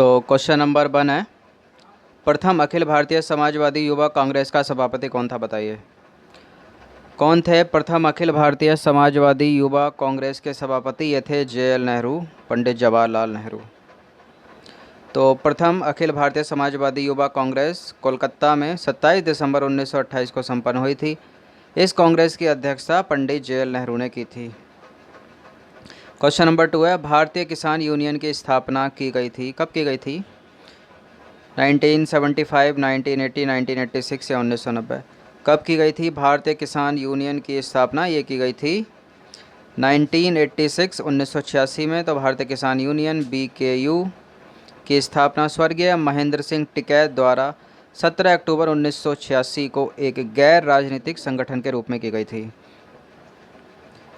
तो question number 1 है, प्रथम अखिल भारतीय समाजवादी युवा कांग्रेस का सभापति कौन था, बताइए। कौन थे प्रथम अखिल भारतीय समाजवादी युवा कांग्रेस के सभापति? ये थे JL नेहरू, पंडित जवाहरलाल नेहरू। तो प्रथम अखिल भारतीय समाजवादी युवा कांग्रेस कोलकाता में 27 दिसंबर 1928 को संपन्न हुई थी। इस कांग्रेस की अध्यक्षता पंडित JL नेहरू ने की थी। क्वेश्चन नंबर 2 है, भारतीय किसान यूनियन की स्थापना की गई थी, कब की गई थी? 1975, 1980, 1986 या 1990? कब की गई थी भारतीय किसान यूनियन की स्थापना? ये की गई थी 1986, 1986 में। तो भारतीय किसान यूनियन BKU की स्थापना स्वर्गीय महेंद्र सिंह टिकैत द्वारा 17 अक्टूबर 1986 को एक गैर राजनीतिक संगठन के रूप में की गई थी।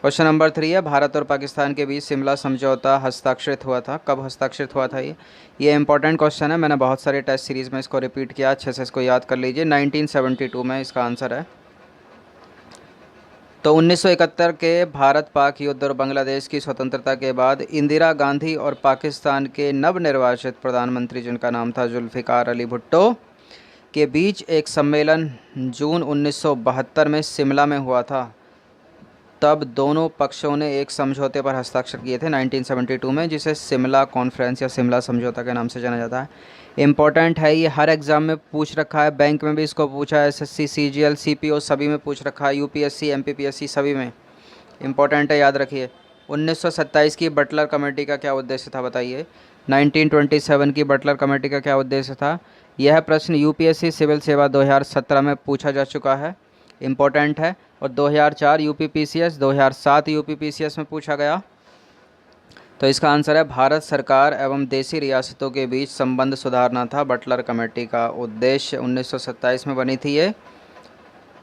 क्वेश्चन नंबर 3 है, भारत और पाकिस्तान के बीच शिमला समझौता हस्ताक्षरित हुआ था, कब हस्ताक्षरित हुआ था? ये इंपॉर्टेंट क्वेश्चन है, मैंने बहुत सारे टेस्ट सीरीज़ में इसको रिपीट किया, अच्छे से इसको याद कर लीजिए। 1972 में इसका आंसर है। तो 1971 के भारत पाक युद्ध और बांग्लादेश की स्वतंत्रता के बाद इंदिरा गांधी और पाकिस्तान के नवनिर्वाचित प्रधानमंत्री, जिनका नाम था जुल्फ़िकार अली भुट्टो, के बीच एक सम्मेलन जून 1972 में शिमला में हुआ था। तब दोनों पक्षों ने एक समझौते पर हस्ताक्षर किए थे 1972 में, जिसे शिमला कॉन्फ्रेंस या शिमला समझौता के नाम से जाना जाता है। इम्पॉर्टेंट है, ये हर एग्ज़ाम में पूछ रखा है, बैंक में भी इसको पूछा है, SSC, CGL, CPO सभी में पूछ रखा है, UPSC, MPPSC सभी में इम्पॉर्टेंट है, याद रखिए। 1927 की बटलर कमेटी का क्या उद्देश्य था, बताइए। 1927 की बटलर कमेटी का क्या उद्देश्य था? यह प्रश्न UPSC सिविल सेवा 2017 में पूछा जा चुका है, इम्पोर्टेंट है। और 2004 UPPCS, 2007 UPPCS में पूछा गया। तो इसका आंसर है भारत सरकार एवं देशी रियासतों के बीच संबंध सुधारना था बटलर कमेटी का उद्देश्य। 1927 में बनी थी ये।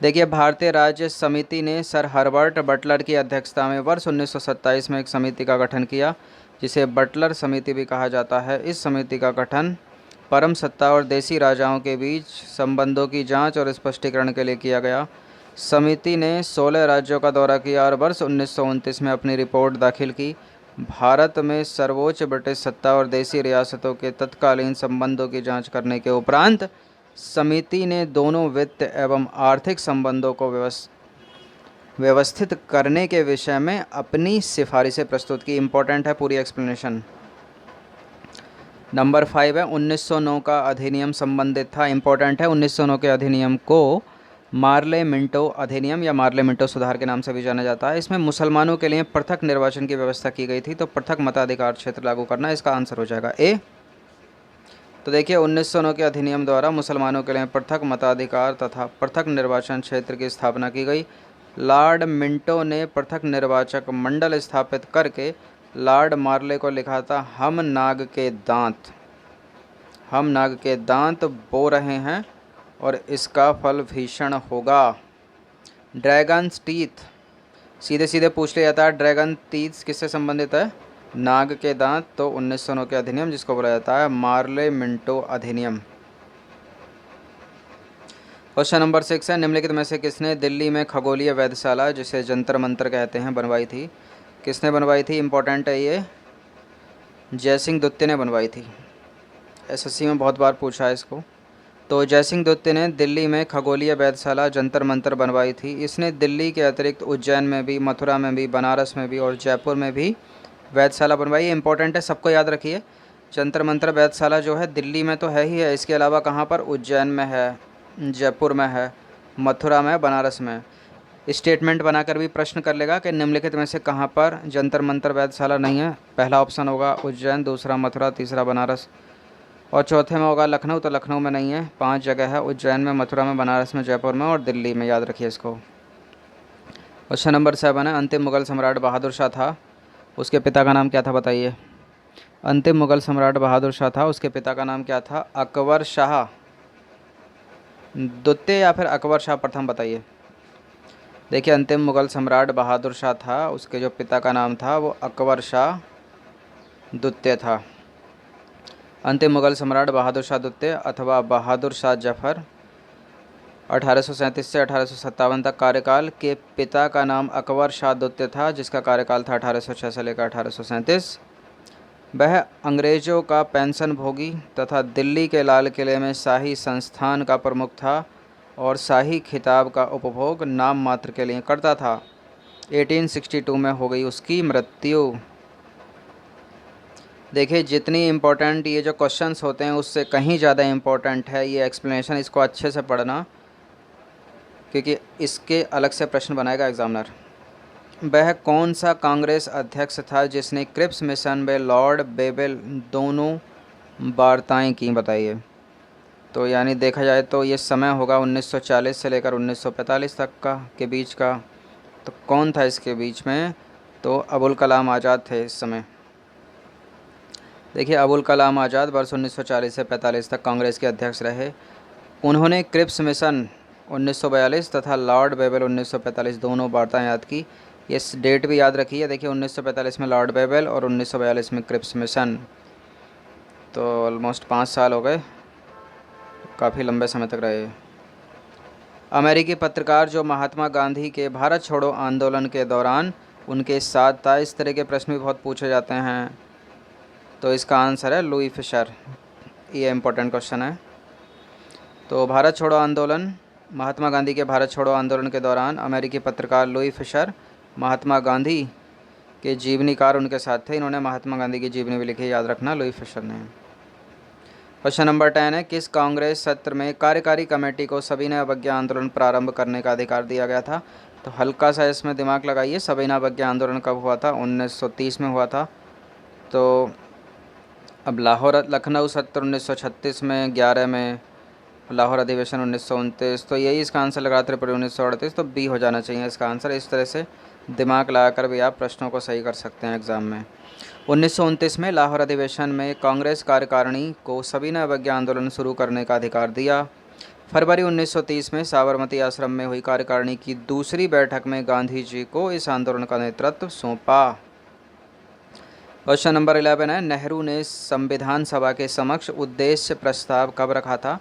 देखिए, भारतीय राज्य समिति ने सर हर्बर्ट बटलर की अध्यक्षता में वर्ष 1927 में एक समिति का गठन किया, जिसे बटलर समिति भी कहा जाता है। इस समिति का गठन परम सत्ता और देशी राजाओं के बीच संबंधों की जांच और स्पष्टीकरण के लिए किया गया। समिति ने 16 राज्यों का दौरा किया और वर्ष 1929 में अपनी रिपोर्ट दाखिल की। भारत में सर्वोच्च ब्रिटिश सत्ता और देशी रियासतों के तत्कालीन संबंधों की जांच करने के उपरांत समिति ने दोनों वित्त एवं आर्थिक संबंधों को व्यवस्थित करने के विषय में अपनी सिफारिशें प्रस्तुत की। इम्पोर्टेंट है, पूरी एक्सप्लेनेशन। नंबर 5 है, 1909 का अधिनियम संबंधित था। इम्पोर्टेंट है, 1909 के अधिनियम को मार्ले मिंटो अधिनियम या मार्ले मिंटो सुधार के नाम से भी जाना जाता है। इसमें मुसलमानों के लिए पृथक निर्वाचन की व्यवस्था की गई थी। तो पृथक मताधिकार क्षेत्र लागू करना, इसका आंसर हो जाएगा ए। तो देखिए, 1909 के अधिनियम द्वारा मुसलमानों के लिए पृथक मताधिकार तथा पृथक निर्वाचन क्षेत्र की स्थापना की गई। लॉर्ड मिंटो ने पृथक निर्वाचक मंडल स्थापित करके लॉर्ड मार्ले को लिखा था, हम नाग के दांत बो रहे हैं और इसका फल भीषण होगा। ड्रैगन्स टीथ, सीधे सीधे पूछ लिया जाता है, ड्रैगन टीथ किससे संबंधित है? नाग के दांत। तो 1909 के अधिनियम, जिसको बोला जाता है मार्ले मिंटो अधिनियम। क्वेश्चन नंबर 6 है, निम्नलिखित में से किसने दिल्ली में खगोलीय वेधशाला, जिसे जंतर मंतर कहते हैं, बनवाई थी? किसने बनवाई थी? इंपॉर्टेंट है ये, जयसिंह दुत्ते ने बनवाई थी। SSC में बहुत बार पूछा है इसको। तो जयसिंह दुत्ते ने दिल्ली में खगोलीय वेधशाला जंतर मंतर बनवाई थी। इसने दिल्ली के अतिरिक्त उज्जैन में भी, मथुरा में भी, बनारस में भी और जयपुर में भी वेधशाला बनवाई। इंपॉर्टेंट है, सबको याद रखिए। जंतर मंतर वेधशाला जो है दिल्ली में तो है ही है, इसके अलावा कहाँ पर? उज्जैन में है, जयपुर में है, मथुरा में, बनारस में। स्टेटमेंट बनाकर भी प्रश्न कर लेगा कि निम्नलिखित में से कहाँ पर जंतर मंतर वेधशाला नहीं है। पहला ऑप्शन होगा उज्जैन, दूसरा मथुरा, तीसरा बनारस और चौथे में होगा लखनऊ। तो लखनऊ में नहीं है, 5 जगह है, उज्जैन में, मथुरा में, बनारस में, जयपुर में और दिल्ली में, याद रखिए इसको। क्वेश्चन नंबर 7 है, अंतिम मुगल सम्राट बहादुर शाह था, उसके पिता का नाम क्या था, बताइए। अंतिम मुगल सम्राट बहादुर शाह था, उसके पिता का नाम क्या था? अकबर शाह दुत्ते या फिर अकबर शाह प्रथम, बताइए। देखिए, अंतिम मुगल सम्राट बहादुर शाह था, उसके जो पिता का नाम था वो अकबर शाह दुत्ते था। अंतिम मुगल सम्राट बहादुर शाह दुत्ते अथवा बहादुर शाह जफर 1837 से 1857 तक कार्यकाल के पिता का नाम अकबर शाह दुत्ते था, जिसका कार्यकाल था 1806 से लेकर 1837। वह अंग्रेज़ों का पेंशन भोगी तथा दिल्ली के लाल किले में शाही संस्थान का प्रमुख था और शाही खिताब का उपभोग नाम मात्र के लिए करता था। 1862 में हो गई उसकी मृत्यु। देखिए, जितनी इम्पोर्टेंट ये जो क्वेश्चंस होते हैं उससे कहीं ज़्यादा इम्पोर्टेंट है ये एक्सप्लेनेशन। इसको अच्छे से पढ़ना क्योंकि इसके अलग से प्रश्न बनाएगा एग्जामिनर। वह कौन सा कांग्रेस अध्यक्ष था जिसने क्रिप्स मिशन में लॉर्ड बेबल दोनों वार्ताएं की, बताइए। तो यानी देखा जाए तो ये समय होगा 1940 से लेकर 1945 तक का के बीच का। तो कौन था इसके बीच में? तो अबुल कलाम आज़ाद थे इस समय। देखिए, अबुल कलाम आज़ाद वर्ष 1940 से 45 तक कांग्रेस के अध्यक्ष रहे। उन्होंने क्रिप्स मिशन 1942 तथा लॉर्ड बेबल 1945 दोनों वार्ताएं याद की। ये डेट भी याद रखिए। देखिए, 1945 में लॉर्ड बेबल और 1942 में क्रिप्स मिशन। तो ऑलमोस्ट 5 साल हो गए, काफ़ी लंबे समय तक रहे। अमेरिकी पत्रकार जो महात्मा गांधी के भारत छोड़ो आंदोलन के दौरान उनके साथ था। इस तरह के प्रश्न भी बहुत पूछे जाते हैं। तो इसका आंसर है लुई फिशर। ये इम्पोर्टेंट क्वेश्चन है। तो भारत छोड़ो आंदोलन, महात्मा गांधी के भारत छोड़ो आंदोलन के दौरान अमेरिकी पत्रकार लुई फिशर महात्मा गांधी के जीवनीकार उनके साथ थे। इन्होंने महात्मा गांधी की जीवनी भी लिखी, याद रखना, लुई फिशर ने। क्वेश्चन नंबर 10 है, किस कांग्रेस सत्र में कार्यकारी कमेटी को सविनय अवज्ञा आंदोलन प्रारंभ करने का अधिकार दिया गया था? तो हल्का सा इसमें दिमाग लगाइए। सविनय अवज्ञा आंदोलन कब हुआ था? 1930 में हुआ था। तो अब लाहौर लखनऊ सत्र 1936 में, 11 में लाहौर अधिवेशन 1929। तो यही इसका आंसर लगा त्रिपुरा 1938। तो बी हो जाना चाहिए इसका आंसर। इस तरह से दिमाग लगाकर भी आप प्रश्नों को सही कर सकते हैं एग्ज़ाम में। 1929 में लाहौर अधिवेशन में कांग्रेस कार्यकारिणी को सविनय अवज्ञा आंदोलन शुरू करने का अधिकार दिया। फरवरी 1930 में साबरमती आश्रम में हुई कार्यकारिणी की दूसरी बैठक में गांधी जी को इस आंदोलन का नेतृत्व सौंपा। क्वेश्चन नंबर 11 है, नेहरू ने संविधान सभा के समक्ष उद्देश्य प्रस्ताव कब रखा था?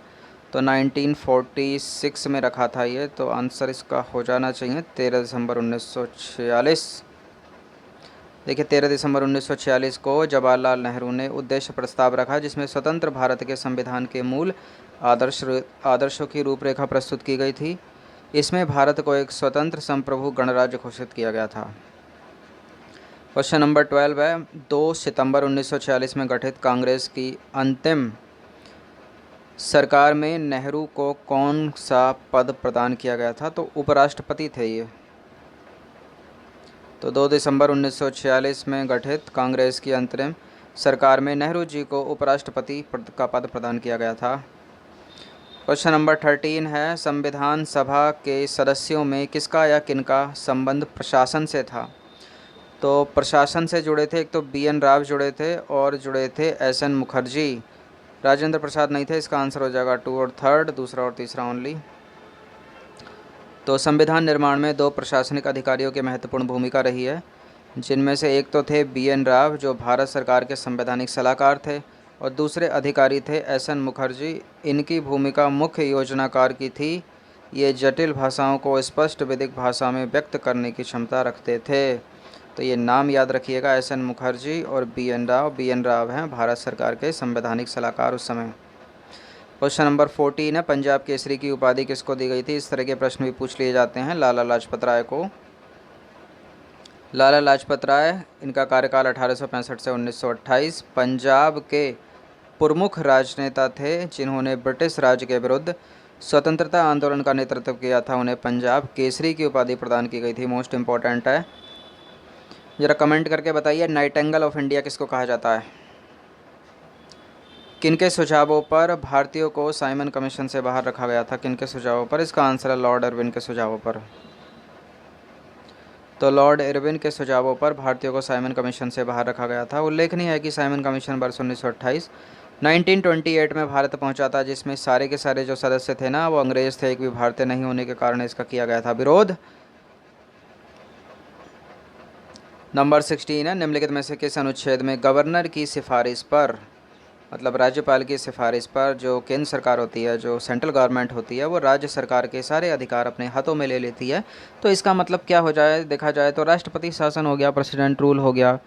तो 1946 में रखा था ये। तो आंसर इसका हो जाना चाहिए 13 दिसंबर 1946। देखिए, 13 दिसंबर 1946 को जवाहरलाल नेहरू ने उद्देश्य प्रस्ताव रखा जिसमें स्वतंत्र भारत के संविधान के मूल आदर्शों की रूपरेखा प्रस्तुत की गई थी। इसमें भारत को एक स्वतंत्र संप्रभु गणराज्य घोषित किया गया था। क्वेश्चन नंबर 12 है, 2 सितंबर 1946 में गठित कांग्रेस की अंतिम सरकार में नेहरू को कौन सा पद प्रदान किया गया था? तो उपराष्ट्रपति थे ये। तो 2 दिसंबर 1946 में गठित कांग्रेस की अंतरिम सरकार में नेहरू जी को उपराष्ट्रपति का पद प्रदान किया गया था। क्वेश्चन नंबर 13 है, संविधान सभा के सदस्यों में किसका या किनका संबंध प्रशासन से था? तो प्रशासन से जुड़े थे एक तो BN राव जुड़े थे और जुड़े थे SN मुखर्जी। राजेंद्र प्रसाद नहीं थे। इसका आंसर हो जाएगा 2 और 3, दूसरा और तीसरा ओनली। तो संविधान निर्माण में 2 प्रशासनिक अधिकारियों की महत्वपूर्ण भूमिका रही है, जिनमें से एक तो थे BN राव जो भारत सरकार के संवैधानिक सलाहकार थे और दूसरे अधिकारी थे SN मुखर्जी। इनकी भूमिका मुख्य योजनाकार की थी। ये जटिल भाषाओं को स्पष्ट विधिक भाषा में व्यक्त करने की क्षमता रखते थे। तो ये नाम याद रखिएगा, SN मुखर्जी और BN राव। BN राव हैं भारत सरकार के संवैधानिक सलाहकार उस समय। क्वेश्चन नंबर 14 है, पंजाब केसरी की उपाधि किसको दी गई थी? इस तरह के प्रश्न भी पूछ लिए जाते हैं। लाला लाजपत राय को। लाला लाजपत राय, इनका कार्यकाल 1865 से 1928। पंजाब के प्रमुख राजनेता थे जिन्होंने ब्रिटिश राज के विरुद्ध स्वतंत्रता आंदोलन का नेतृत्व किया था। उन्हें पंजाब केसरी की उपाधि प्रदान की गई थी। मोस्ट इम्पॉर्टेंट है। ज़रा कमेंट करके बताइए, नाइटिंगेल ऑफ इंडिया किसको कहा जाता है? किनके सुझावों पर भारतीयों को साइमन कमीशन से बाहर रखा गया था? किनके सुझावों पर? इसका आंसर है लॉर्ड इरविन के सुझावों पर। तो लॉर्ड इरविन के सुझावों पर भारतीयों को साइमन कमीशन से बाहर रखा गया था। उल्लेखनीय है कि साइमन कमीशन वर्ष 1928 में भारत पहुंचा था, जिसमें सारे के सारे जो सदस्य थे ना वो अंग्रेज थे। एक भी भारतीय नहीं होने के कारण इसका किया गया था विरोध। नंबर 16 है, निम्नलिखित में से किस अनुच्छेद में गवर्नर की सिफारिश पर, मतलब राज्यपाल की सिफारिश पर, जो केंद्र सरकार होती है, जो सेंट्रल गवर्नमेंट होती है, वो राज्य सरकार के सारे अधिकार अपने हाथों में ले लेती है। तो इसका मतलब क्या हो जाए, देखा जाए तो राष्ट्रपति शासन हो गया, प्रेसिडेंट रूल हो गया।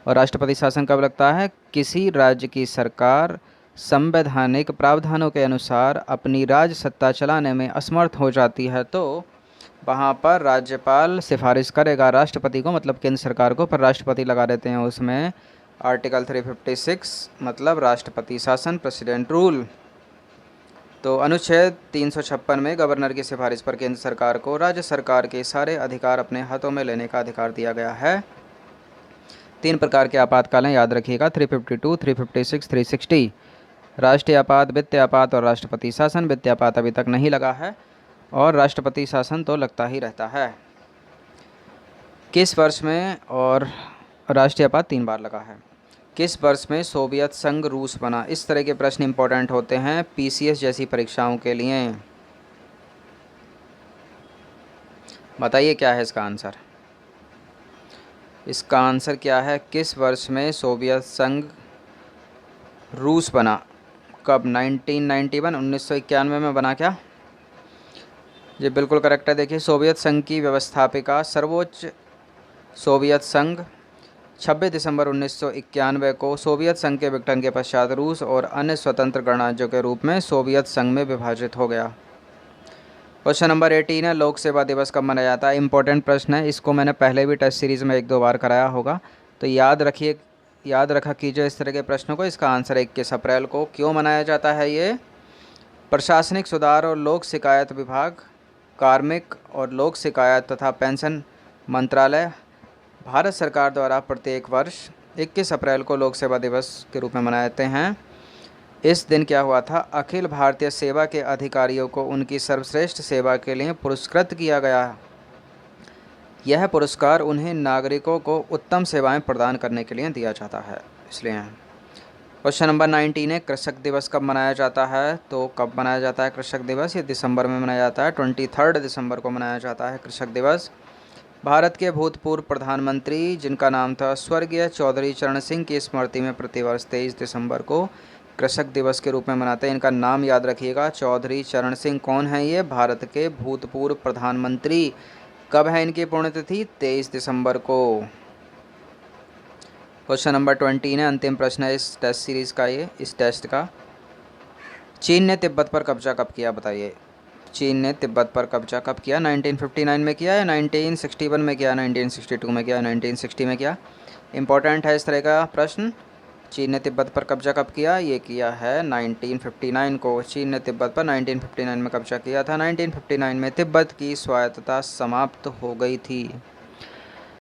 और राष्ट्रपति शासन कब लगता है? किसी राज्य की सरकार संवैधानिक प्रावधानों के अनुसार अपनी राज्य सत्ता चलाने में असमर्थ हो जाती है तो वहाँ पर राज्यपाल सिफारिश करेगा राष्ट्रपति को, मतलब केंद्र सरकार को, पर राष्ट्रपति लगा देते हैं उसमें आर्टिकल 356, मतलब राष्ट्रपति शासन, प्रेसिडेंट रूल। तो अनुच्छेद 356 में गवर्नर की सिफारिश पर केंद्र सरकार को राज्य सरकार के सारे अधिकार अपने हाथों में लेने का अधिकार दिया गया है। 3 प्रकार के आपातकाल याद रखिएगा, 352, 356, 360। राष्ट्रीय आपात, वित्तीय आपात और राष्ट्रपति शासन। वित्तीय आपात अभी तक नहीं लगा है और राष्ट्रपति शासन तो लगता ही रहता है। किस वर्ष में? और राष्ट्रीय आपात 3 बार लगा है। किस वर्ष में सोवियत संघ रूस बना? इस तरह के प्रश्न इंपॉर्टेंट होते हैं पीसीएस जैसी परीक्षाओं के लिए। बताइए क्या है इसका आंसर? इसका आंसर क्या है? किस वर्ष में सोवियत संघ रूस बना? कब? 1991, 1991 में बना क्या? ये बिल्कुल करेक्ट है। देखिए, सोवियत संघ की व्यवस्थापिका सर्वोच्च सोवियत संघ 26 दिसंबर 1991 को सोवियत संघ के विघटन के पश्चात रूस और अन्य स्वतंत्र गणराज्यों के रूप में सोवियत संघ में विभाजित हो गया। क्वेश्चन नंबर 18 है, लोक सेवा दिवस कब मनाया जाता है? इंपॉर्टेंट प्रश्न है, इसको मैंने पहले भी टेस्ट सीरीज़ में 1-2 बार कराया होगा, तो याद रखा कीजिए इस तरह के प्रश्नों को। इसका आंसर 21 अप्रैल को। क्यों मनाया जाता है ये? प्रशासनिक सुधार और लोक शिकायत विभाग, कार्मिक और लोक शिकायत तथा पेंशन मंत्रालय, भारत सरकार द्वारा प्रत्येक वर्ष 21 अप्रैल को लोक सेवा दिवस के रूप में मनाए जाते हैं। इस दिन क्या हुआ था? अखिल भारतीय सेवा के अधिकारियों को उनकी सर्वश्रेष्ठ सेवा के लिए पुरस्कृत किया गया। यह पुरस्कार उन्हें नागरिकों को उत्तम सेवाएं प्रदान करने के लिए दिया जाता है, इसलिए। क्वेश्चन नंबर 19 है, कृषक दिवस कब मनाया जाता है? तो कब मनाया जाता है कृषक दिवस? ये दिसंबर में मनाया जाता है, 23 दिसंबर को मनाया जाता है कृषक दिवस। भारत के भूतपूर्व प्रधानमंत्री जिनका नाम था स्वर्गीय चौधरी चरण सिंह की स्मृति में प्रतिवर्ष 23 दिसंबर को कृषक दिवस के रूप में मनाते हैं। इनका नाम याद रखिएगा, चौधरी चरण सिंह। कौन है ये? भारत के भूतपूर्व प्रधानमंत्री। कब है इनकी पुण्यतिथि? 23 दिसंबर को। क्वेश्चन नंबर 20 है, अंतिम प्रश्न है इस टेस्ट सीरीज़ का, इस टेस्ट का। चीन ने तिब्बत पर कब्जा कब किया? बताइए। चीन ने तिब्बत पर कब्जा कब किया? 1959 में किया या 1961 में किया, 1962 में किया, 1960 में किया? इंपॉर्टेंट है इस तरह का प्रश्न। चीन ने तिब्बत पर कब्जा कब किया? ये किया है 1959 को। चीन ने तिब्बत पर 1959 में कब्जा किया था। 1959 में तिब्बत की स्वायत्तता समाप्त हो गई थी।